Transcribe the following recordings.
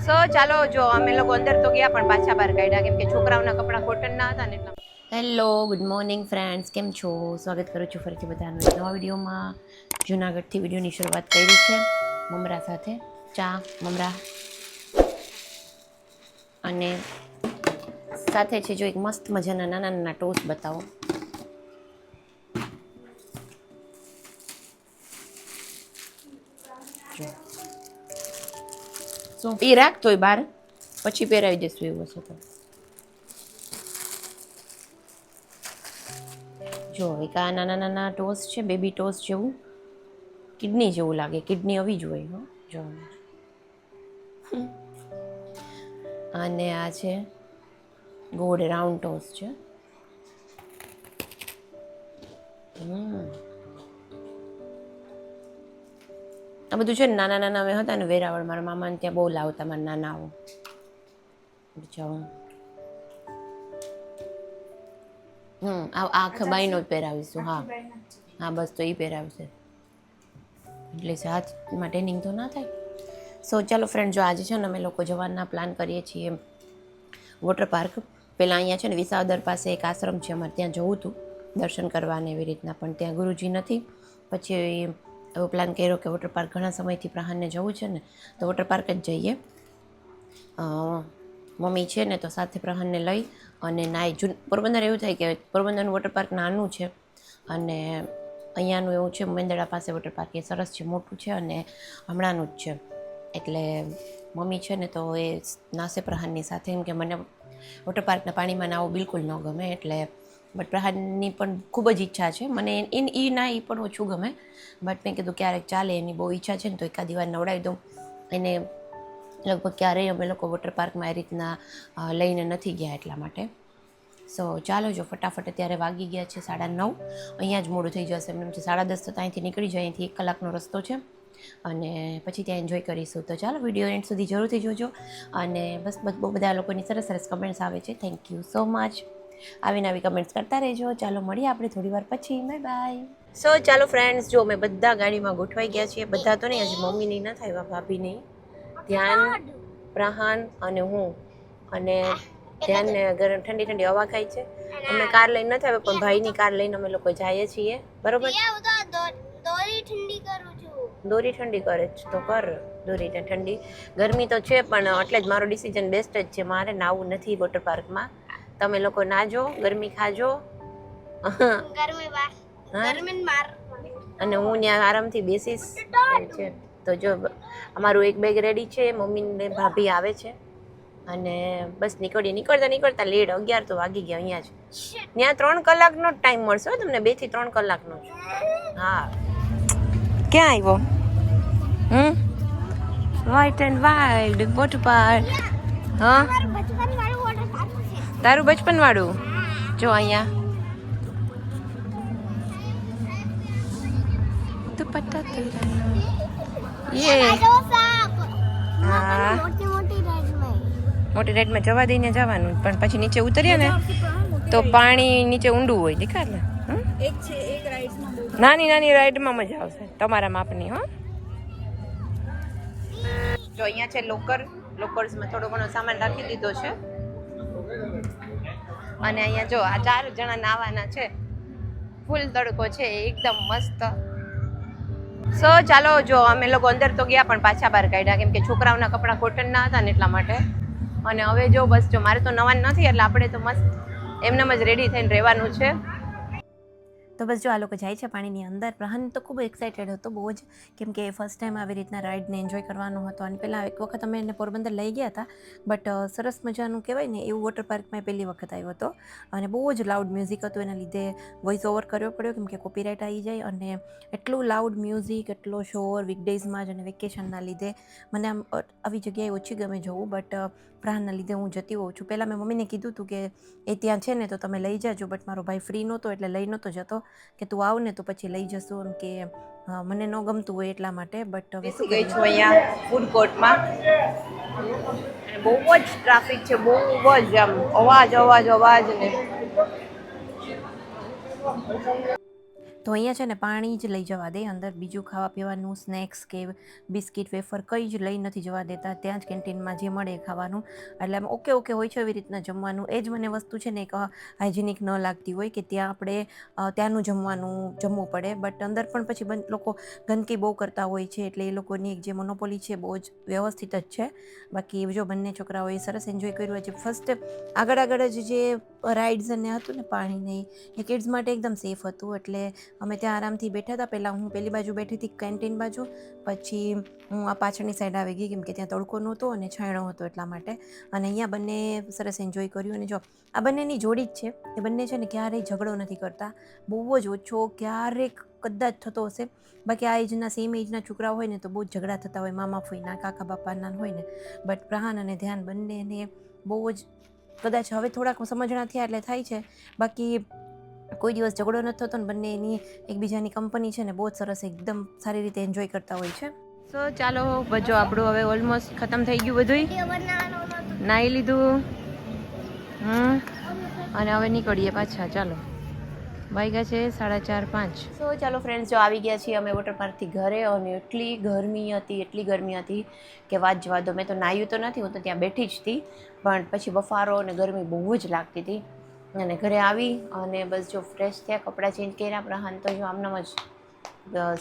સો ચાલો જો અમે લોકો અંદર તો ગયા પણ પાછા બહાર કાઢ્યા કેમ કે છોકરાઓના કપડાં કોટન ના હતા ને એટલા. હેલો ગુડ મોર્નિંગ ફ્રેન્ડ્સ, કેમ છો? સ્વાગત કરું છું ફરીથી બધાનું એક નવા વિડીયોમાં. જૂનાગઢથી વિડીયોની શરૂઆત કરી છે મમરા સાથે, ચા મમરા અને સાથે છે જો એક મસ્ત મજાના નાના નાના ટોસ્ટ બતાવો. શું એ રાખતો હોય બહાર, પછી પહેરાવી દેશું એવું હશે તો. જો એક આ નાના નાના ટોસ્ટ છે, બેબી ટોસ્ટ જેવું, કિડની જેવું લાગે, કિડની આવી જ હોય. જો અને આ છે ગોળ રાઉન્ડ ટોસ્ટ છે. આ બધું છે ને નાના નાના અમે હતા ને વેરાવળ, મારા મામાને ત્યાં બહુ લાવતા મારા નાનાઓ. આખા બાઈનો જ પહેરાવીશું. હા હા બસ તો એ પહેરાવશે એટલે હાથમાં ટેનિંગ તો ના થાય. સો ચાલો ફ્રેન્ડ, જો આજે છે ને અમે લોકો જવાના પ્લાન કરીએ છીએ વોટર પાર્ક. પહેલાં અહીંયા છે ને વિસાવદર પાસે એક આશ્રમ છે, અમારે ત્યાં જવું હતું દર્શન કરવાને એવી રીતના, પણ ત્યાં ગુરુજી નથી. પછી એવો પ્લાન કર્યો કે વોટર પાર્ક ઘણા સમયથી પ્રહાનને જવું છે ને તો વોટર પાર્ક જ જઈએ. મમ્મી છે ને તો સાથે પ્રહાનને લઈ અને નાઈ. પોરબંદર એવું થાય કે પોરબંદરનું વોટર પાર્ક નાનું છે અને અહીંયાનું એવું છે મેંદડા પાસે વોટર પાર્ક એ સરસ છે, મોટું છે અને હમણાંનું જ છે. એટલે મમ્મી છે ને તો એ નાસે પ્રહાનની સાથે, એમ કે મને વોટર પાર્કના પાણીમાં નાવું બિલકુલ ન ગમે, એટલે બટ પ્રહાનની પણ ખૂબ જ ઈચ્છા છે. મને એ ના એ પણ ઓછું ગમે, બટ મેં કીધું ક્યારેક ચાલે, એની બહુ ઈચ્છા છે ને તો એકાદી વાર નવડાવી દઉં. એને લગભગ ક્યારેય અમે લોકો વોટર પાર્કમાં એ રીતના લઈને નથી ગયા એટલા માટે. સો ચાલો જો ફટાફટ અત્યારે વાગી ગયા છે 9:30. અહીંયા જ મોડું થઈ જશે એમ છે. 10:30 તો અહીંથી નીકળી જાય, અહીંથી 1 કલાકનો રસ્તો છે અને પછી ત્યાં એન્જોય કરીશું. તો ચાલો વિડીયો એન્ડ સુધી જરૂરથી જોજો અને બસ બહુ બધા લોકોની સરસ સરસ કમેન્ટ્સ આવે છે. Thank you so much. આવીને આવી કમેન્ટ્સ કરતા રહેજો. ચાલો મળીએ આપણે થોડી વાર પછી. Bye bye. સો ચાલો ફ્રેન્ડ્સ, જો અમે બધા ગાડીમાં ગોઠવાઈ ગયા છીએ. બધા તો નહીં, હજી મમ્મીની ન થાય, ભાભીની, ધ્યાન, પ્રહાન અને હું. અને ધ્યાનને ગરમ ઠંડી ઠંડી હવા ખાઈ છે. અમે કાર લઈને નથી આવ્યા પણ ભાઈની કાર લઈને અમે લોકો જઈએ છીએ. બરોબર, દોરી ઠંડી કરું છું. દોરી ઠંડી કરે છે તો કર દોરી ઠંડી. ગરમી તો છે પણ એટલે જ મારો ડિસિઝન બેસ્ટ જ છે. મારે નાવું નથી વોટર પાર્કમાં. તમે લોકો નાજો, ગરમી ખાજો અને હું ત્યાં આરામથી બેસીશ છે. તો જો અમારું એક બેગ રેડી છે, મમ્મી ને ભાભી આવે છે અને બસ નીકળતા લેટ 11 તો વાગી ગયા. અહીંયા જ ત્યાં 3 કલાકનો જ ટાઈમ મળશે તમને, 2 થી 3 કલાકનો જ. હા, ક્યાં આવ્યો? White and wild water park. હા, તારું બચપન વાળું જો અહીંયા દુપટ્ટા હા, મોટી રાઈડમાં જવા દઈને જવાનું, પણ પછી નીચે ઉતરીએ ને તો પાણી નીચે ઊંડું હોય, દેખાય ને. નાની નાની રાઈડમાં મજા આવશે, તમારા માપની. હા, જો અહીંયા છે લોકર્સમાં થોડો ઘણો સામાન રાખી દીધો છે અને અહીંયા જો આ 4 જણા નાવાના છે. ફૂલ તડકો છે, એકદમ મસ્ત. સો ચાલો જો અમે લોકો અંદર તો ગયા પણ પાછા બહાર કાઢ્યા કેમ કે છોકરાઓના કપડાં કોટન ના હતા ને એટલા માટે. અને હવે જો બસ જો મારે તો નવા નથી એટલે આપણે તો મસ્ત એમનેમ જ રેડી થઈને રહેવાનું છે. તો બસ જો આ લોકો જાય છે પાણીની અંદર. પ્રહન તો ખૂબ એક્સાઇટેડ હતો બહુ જ, કેમ કે ફર્સ્ટ ટાઈમ આવી રીતના રાઈડને એન્જોય કરવાનો હતો. અને પહેલાં એક વખત અમે એને પોરબંદર લઈ ગયા હતા, બટ સરસ મજાનું કહેવાય ને એવું વોટર પાર્કમાં પહેલી વખત આવ્યો હતો. અને બહુ જ લાઉડ મ્યુઝિક હતું, એના લીધે વોઇસ ઓવર કરવો પડ્યો કેમ કે કોપીરાઇટ આવી જાય. અને એટલું લાઉડ મ્યુઝિક, એટલો શોર વીકડેઝમાં જ અને વેકેશનના લીધે મને આમ આવી જગ્યાએ ઓછી ગમે જવું, બટ પ્રાણના લીધે હું જતી હોઉં છું. પહેલાં મેં મમ્મીને કીધું હતું કે એ ત્યાં છે ને તો તમે લઈ જાજો, બટ મારો ભાઈ ફ્રી નહોતો એટલે લઈ નહોતો જતો, કે તું આવ ને તો પછી લઈ જશું, એમ કે મને ન ગમતું હોય એટલા માટે. બટ હવે શું ગઈ છું અહીંયા ફૂડ કોર્ટમાં અને બહુ જ ટ્રાફિક છે, બહુ જ આમ અવાજ ને તો અહીંયા છે ને પાણી જ લઈ જવા દે, અંદર બીજું ખાવા પીવાનું સ્નેક્સ કે બિસ્કિટ વેફર કંઈ જ લઈ નથી જવા દેતા. ત્યાં જ કેન્ટીનમાં જે મળે એ ખાવાનું. એટલે આમ ઓકે ઓકે હોય છે એવી રીતના જમવાનું. એ જ મને વસ્તુ છે ને એક હાઇજેનિક ન લાગતી હોય કે ત્યાં આપણે ત્યાંનું જમવાનું જમવું પડે. બટ અંદર પણ પછી લોકો ગંદકી બહુ કરતા હોય છે, એટલે એ લોકોની એક જે મોનોપોલી છે બહુ જ વ્યવસ્થિત જ છે. બાકી જો બંને છોકરાઓએ સરસ એન્જોય કર્યું છે. ફર્સ્ટ આગળ જ જે રાઇડ્સ અને હતું ને પાણીને એ કિડ્સ માટે એકદમ સેફ હતું. એટલે અમે ત્યાં આરામથી બેઠા હતા. પહેલાં હું પેલી બાજુ બેઠી હતી કેન્ટીન બાજુ, પછી હું આ પાછળની સાઈડ આવી ગઈ કેમ કે ત્યાં તડકો નહોતો અને છાંયડો હતો એટલા માટે. અને અહીંયા બંને સરસ એન્જોય કર્યું. અને જો આ બંનેની જોડી જ છે, એ બંને છે ને ક્યારેય ઝઘડો નથી કરતા, બહુ જ ઓછો, ક્યારેક કદાચ થતો હશે. બાકી આ એજના સેમ એજના છોકરાઓ હોય ને તો બહુ જ ઝઘડા થતા હોય, મામા ફોઈના કાકા બાપાના હોય ને. બટ પ્રહાન અને ધ્યાન બંનેને બહુ જ કદાચ હવે થોડાક સમજણા થયા એટલે થાય છે, બાકી કોઈ દિવસ ઝઘડો નથી થતો. ને બંને એની એકબીજાની કંપની છે ને બહુ જ સરસ એકદમ સારી રીતે એન્જોય કરતા હોય છે. સો ચાલો બજો આપણું હવે ઓલમોસ્ટ ખતમ થઈ ગયું બધું, નાહી લીધું અને હવે નીકળીએ પાછા. ચાલો વાગ્યા છે 4:30-5. સો ચાલો ફ્રેન્ડ્સ, જો આવી ગયા છીએ અમે વોટર પાર્કથી ઘરે. અને એટલી ગરમી હતી કે વાત જવા દો. મેં તો નાહ્યું તો નથી, હું તો ત્યાં બેઠી જ હતી, પણ પછી બફારો અને ગરમી બહુ જ લાગતી હતી. અને ઘરે આવી અને બસ જો ફ્રેશ થયા, કપડાં ચેન્જ કર્યા. પ્રહાન તો જો આમનામ જ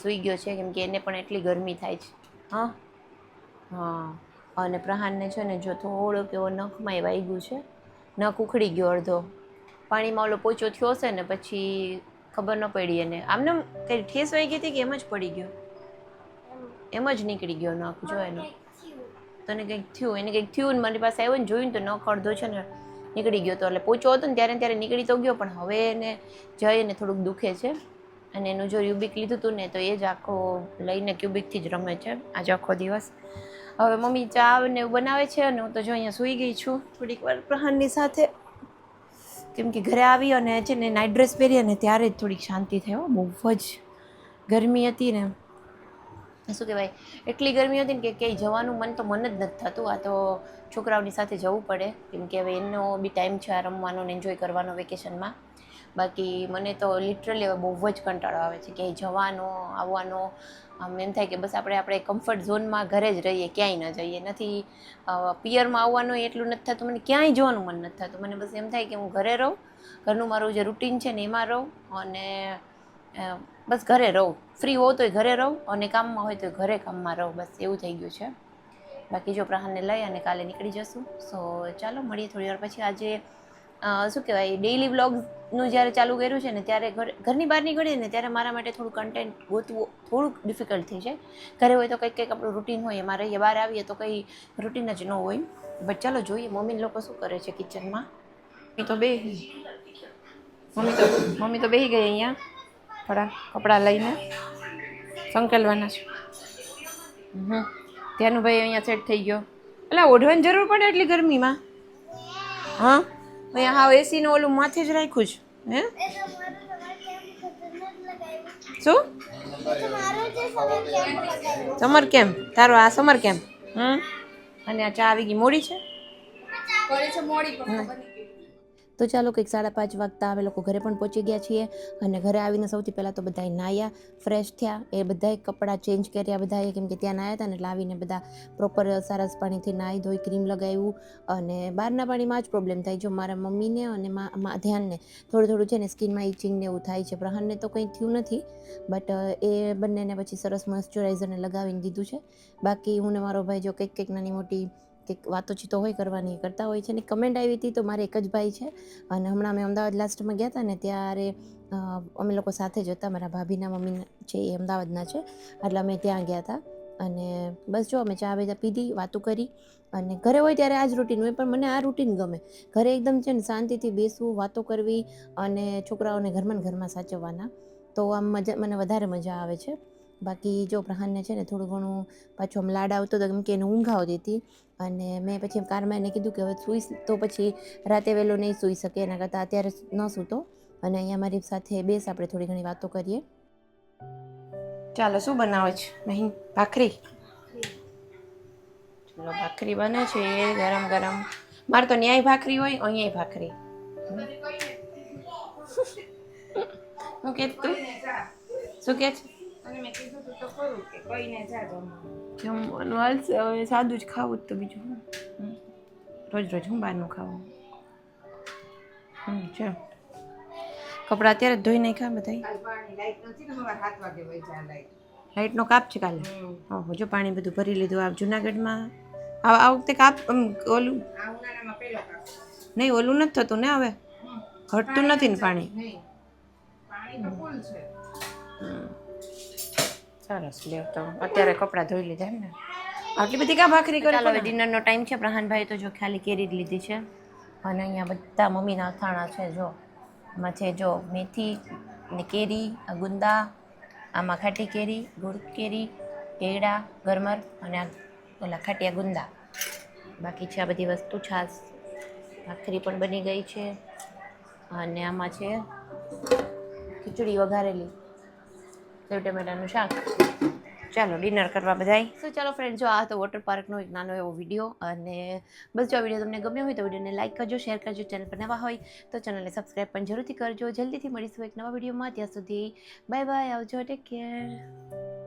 સૂઈ ગયો છે કેમ કે એને પણ એટલી ગરમી થાય છે. હા. અને પ્રહાનને છે ને જો થોડોક એવો નખમાંય વાગ્યું છે, નખ ઉખડી ગયો અડધો. પાણીમાં ઓલો પોચો થયો હશે ને પછી ખબર ન પડી એને. આમને કઈ ઠેસ વાગી હતી કે એમ જ પડી ગયો? એમ જ નીકળી ગયો નખ. જો એનો તને કંઈક થયું, એને કંઈક થયું ને મારી પાસે આવ્યો ને જોયું ને તો નખ અડધો છે ને નીકળી ગયો હતો. એટલે પોચો હતો ને ત્યારે નીકળી તો ગયો, પણ હવે એને જઈને થોડુંક દુખે છે. અને એનું જો ક્યુબિક લીધું હતું ને તો એ જ આખો લઈને ક્યુબિકથી જ રમે છે આજે આખો દિવસ. હવે મમ્મી ચા ને એવું બનાવે છે અને હું તો જો અહીંયા સૂઈ ગઈ છું થોડીક વાર પ્રહાનની સાથે, કેમ કે ઘરે આવી અને છે ને નાઇટ ડ્રેસ પહેરી અને ત્યારે જ થોડીક શાંતિ થઈ. બહુ જ ગરમી હતી ને, શું કહેવાય, એટલી ગરમી હતી ને કે ક્યાંય જવાનું મન જ નથી થતું. આ તો છોકરાઓની સાથે જવું પડે કેમ કે હવે એનો બી ટાઈમ છે આ રમવાનો ને એન્જોય કરવાનો વેકેશનમાં. બાકી મને તો લિટરલી હવે બહુ જ કંટાળો આવે છે ક્યાંય જવાનો આવવાનો. આમ એમ થાય કે બસ આપણે કમ્ફર્ટ ઝોનમાં ઘરે જ રહીએ, ક્યાંય ન જઈએ. નથી પિયરમાં આવવાનું એટલું નથી થતું, મને ક્યાંય જવાનું મન નથી થતું. મને બસ એમ થાય કે હું ઘરે રહું, ઘરનું મારું જે રૂટીન છે ને એમાં રહું, અને બસ ઘરે રહું. ફ્રી હોવ તોય ઘરે રહું અને કામમાં હોય તો ઘરે કામમાં રહું. બસ એવું થઈ ગયું છે. બાકી જો પ્રહાનને લઈ અને કાલે નીકળી જશું. સો ચાલો મળીએ થોડી વાર પછી. આજે શું કહેવાય, ડેઇલી વ્લોગ્સનું જ્યારે ચાલુ કર્યું છે ને ત્યારે ઘરની બહાર નીકળીએ ને ત્યારે મારા માટે થોડું કન્ટેન્ટ ગોતવું થોડુંક ડિફિકલ્ટ થઈ જાય. ઘરે હોય તો કંઈક આપણું રૂટીન હોય, એમાં રહીએ. બહાર આવીએ તો કંઈ રૂટીન જ ન હોય. બટ ચાલો જોઈએ મમ્મી લોકો શું કરે છે કિચનમાં. મમ્મી તો બેસી ગઈ અહીંયા થોડા કપડાં લઈને સંકેલવાના છે. ત્યાંનું ભાઈ અહીંયા સેટ થઈ ગયો. એટલે ઓઢવાની જરૂર પડે એટલી ગરમીમાં? હા, અહીંયા હાવ એસીનું ઓલું માથે જ રાખ્યું છે. હે શું સમર કેમ્પ? તારો આ સમર કેમ્પ? અને આ ચા આવી ગઈ મોડી છે. તો ચાલો કંઈક 5:30 વાગતા અમે લોકો ઘરે પણ પહોંચી ગયા છીએ. અને ઘરે આવીને સૌથી પહેલાં તો બધાએ નાહ્યા, ફ્રેશ થયા. એ બધાએ કપડાં ચેન્જ કર્યા બધાએ, કેમ કે ત્યાં નાહ્યા હતા ને એટલે આવીને બધા પ્રોપર સરસ પાણીથી નાહી ધોઈ ક્રીમ લગાવ્યું. અને બહારના પાણીમાં જ પ્રોબ્લેમ થાય. જો મારા મમ્મીને અને ધ્યાનને થોડું છે ને સ્કિનમાં ઇચિંગ ને એવું થાય છે. પ્રહાનને તો કંઈ થયું નથી, બટ એ બંનેને પછી સરસ મોઇશ્ચરાઇઝરને લગાવીને દીધું છે. બાકી હું ને મારો ભાઈ જો કંઈક નાની મોટી કંઈક વાતોચીતો હોય કરવાની કરતા હોય છે. ને કમેન્ટ આવી હતી તો મારે એક જ ભાઈ છે. અને હમણાં અમે અમદાવાદ લાસ્ટમાં ગયા હતા ને ત્યારે અમે લોકો સાથે જ હતા. મારા ભાભીના મમ્મી છે એ અમદાવાદના છે, એટલે અમે ત્યાં ગયા હતા. અને બસ જો અમે ચા પીધી, વાતો કરી. અને ઘરે હોય ત્યારે આ જ રૂટીન હોય, પણ મને આ રૂટીન ગમે. ઘરે એકદમ છે ને શાંતિથી બેસવું, વાતો કરવી અને છોકરાઓને ઘરમાં સાચવવાના. તો આમ મને વધારે મજા આવે છે. બાકી જો પ્રહાનને છે ને થોડું ઘણું પાછું આમ લાડ આવતો હતો કેમ કે એને ઊંઘ આવતી હતી. અને મેં પછી કારમાં એને કીધું કે હવે સૂઈશ તો પછી રાતે વહેલો નહીં સૂઈ શકે, એના કરતાં અત્યારે ન સૂતો અને અહીંયા મારી સાથે બેસ, આપણે થોડી ઘણી વાતો કરીએ. ચાલો શું બનાવે છે નહીં? ભાખરી? ચલો ભાખરી બને છે ગરમ ગરમ. મારે તો ન્યાય ભાખરી હોય, અહીંયાય ભાખરી. હું કે તું શું કે છે અને મેં કીધું તું તો ખરું કે કઈને જા જમવાનું. જમવાનું હાલશે હવે સાદું જ ખાવું જ તો બીજું શું રોજ રોજ હું બહારનું ખાવું છે કપડાં અત્યારે જ ધોઈ નાખ્યા બધા કાલ પાણી લાઈટ નથી ને સવાર 7 વાગે વહી જા લાઈટ. લાઇટનો કાપ છે કાલે ઓહો જો પાણી બધું ભરી લીધું આ જુનાગઢમાં આ વખતે કાપ ઓલું આ ઉનાળામાં પહેલો કાપ. નહીં ઓલું નથી થતું ને હવે ઘટતું નથી ને પાણી નહીં પાણી તો ફૂલ છે. સરસ લ્યો તો અત્યારે કપડાં ધોઈ લીધા એમ ને આટલી બધી કા ભાખરી કરી ચાલો હવે ડિનરનો ટાઈમ છે પ્રહાનભાઈ તો જો ખાલી કેરી જ લીધી છે અને અહીંયા બધા મમ્મીના અથાણા છે જો આમાં છે જો મેથી ને કેરી આ ગુંદા આમાં ખાટી કેરી ગુડ કેરી કેળા ગરમર અને આ ઓલા ખાટિયા ગુંદા બાકી છે આ બધી વસ્તુ છાશ ભાખરી પણ બની ગઈ છે અને આમાં છે ખીચડી વઘારેલી સેવ ટમેટાનું શાક ચાલો ડિનર કરવા બધાય સો ચાલો ફ્રેન્ડ જો આ હતો વોટર પાર્કનો એક નાનો એવો વિડીયો અને બસ જો આ વિડીયો તમને ગમ્યો હોય તો વિડીયોને લાઈક કરજો શેર કરજો ચેનલ પર નવા હોય તો ચેનલને સબસ્ક્રાઈબ પણ જરૂરથી કરજો જલ્દીથી મળીશું એક નવા વિડીયોમાં ત્યાં સુધી બાય બાય આવજો ટેક કેર